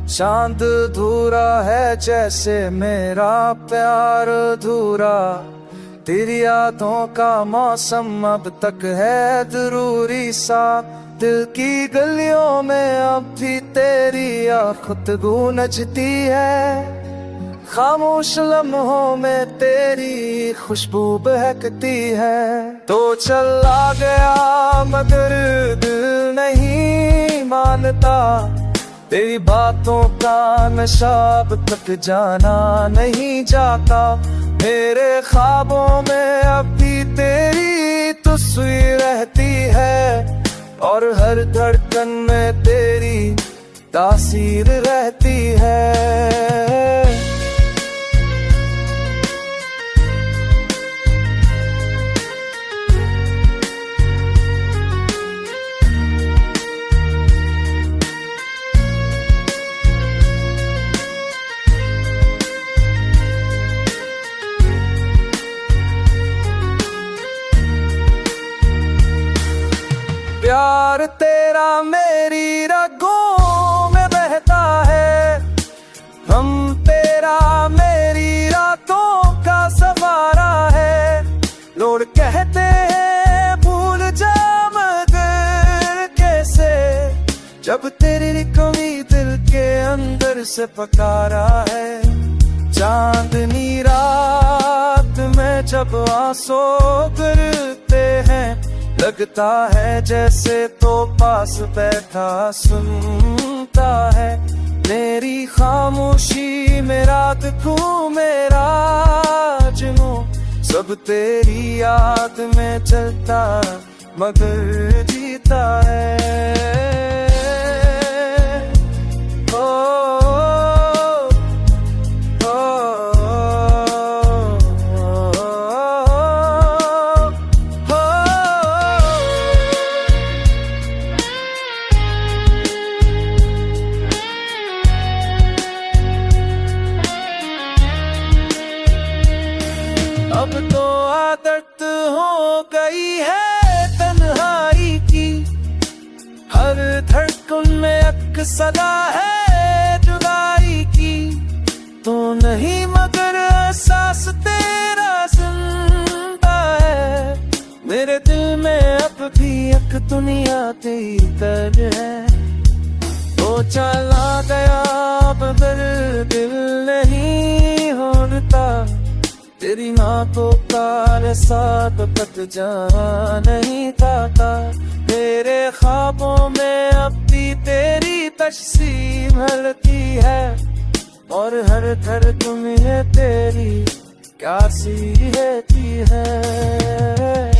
चांद अधूरा है जैसे मेरा प्यार अधूरा, तेरी यादों का मौसम अब तक है जरूरी सा। दिल की गलियों में अब भी तेरी खुद गूंजती है, खामोश लम्हों में तेरी खुशबू बहकती है। तो चला गया मगर दिल नहीं मानता, तेरी बातों का नशा अब तक जाना नहीं जाता। मेरे ख्वाबों में अब भी तेरी तस्वीर रहती है, और हर धड़कन में तेरी तासीर रहती है। प्यार तेरा मेरी रगों में बहता है, हम तेरा मेरी रातों का सवारा है। लोग कहते हैं भूल जा मगर कैसे, जब तेरी कमी दिल के अंदर से पकारा है। चांदनी रात में जब आंसू गिरते हैं, लगता है जैसे तो पास बैठा सुनता है। मेरी खामोशी मेरा दुखों मेरा जुनूं, सब तेरी याद में चलता मगर जीता है। अब तो आदत हो गई है तन्हाई की, हर धड़कन में एक सदा है जुदाई की। तो नहीं मगर एहसास तेरा जिंदा है, मेरे दिल में अब भी एक दुनिया तेरी दर्द है। तो चला गया बदल दिल नहीं होता, तेरी नातों का साथ पत जाना नहीं पाता। तेरे ख्वाबों में अब भी तेरी तस्वीर हलती है, और हर धड़कन में तेरी प्यासी रहती है।